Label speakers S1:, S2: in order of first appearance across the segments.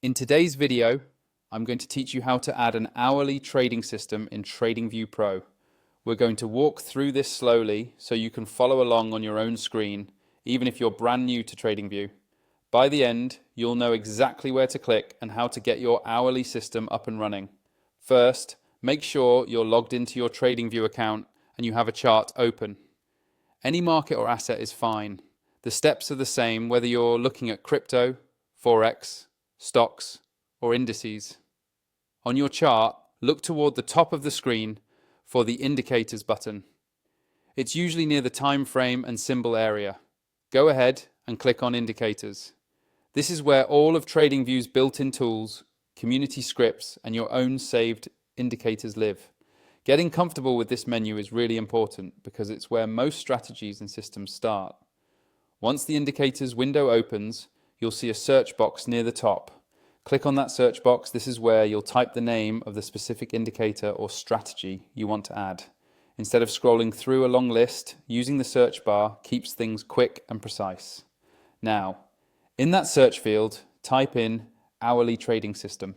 S1: In today's video, I'm going to teach you how to add an hourly trading system in TradingView Pro. We're going to walk through this slowly so you can follow along on your own screen, even if you're brand new to TradingView. By the end, you'll know exactly where to click and how to get your hourly system up and running. First, make sure you're logged into your TradingView account and you have a chart open. Any market or asset is fine. The steps are the same whether you're looking at crypto, forex, stocks, or indices. On your chart, look toward the top of the screen for the Indicators button. It's usually near the time frame and symbol area. Go ahead and click on Indicators. This is where all of TradingView's built-in tools, community scripts, and your own saved indicators live. Getting comfortable with this menu is really important because it's where most strategies and systems start. Once the Indicators window opens, you'll see a search box near the top. Click on that search box. This is where you'll type the name of the specific indicator or strategy you want to add. Instead of scrolling through a long list, using the search bar keeps things quick and precise. Now, in that search field, type in hourly trading system.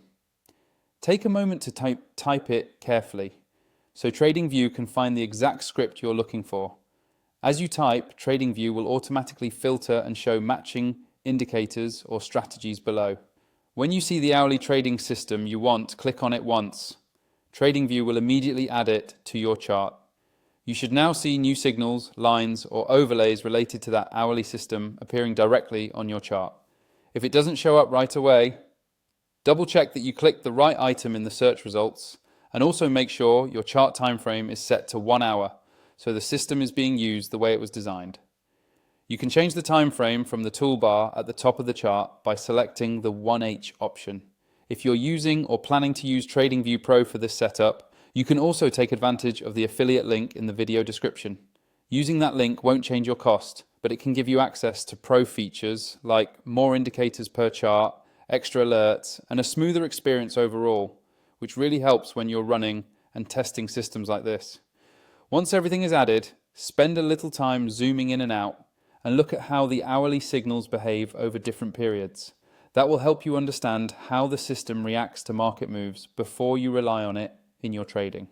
S1: Take a moment to type it carefully so TradingView can find the exact script you're looking for. As you type, TradingView will automatically filter and show matching indicators or strategies below. When you see the hourly trading system you want, click on it once. TradingView will immediately add it to your chart. You should now see new signals, lines, or overlays related to that hourly system appearing directly on your chart. If it doesn't show up right away, double check that you clicked the right item in the search results, and also make sure your chart time frame is set to 1 hour, so the system is being used the way it was designed. You can change the time frame from the toolbar at the top of the chart by selecting the 1H option. If you're using or planning to use TradingView Pro for this setup, you can also take advantage of the affiliate link in the video description. Using that link won't change your cost, but it can give you access to pro features like more indicators per chart, extra alerts, and a smoother experience overall, which really helps when you're running and testing systems like this. Once everything is added, spend a little time zooming in and out and look at how the hourly signals behave over different periods. That will help you understand how the system reacts to market moves before you rely on it in your trading.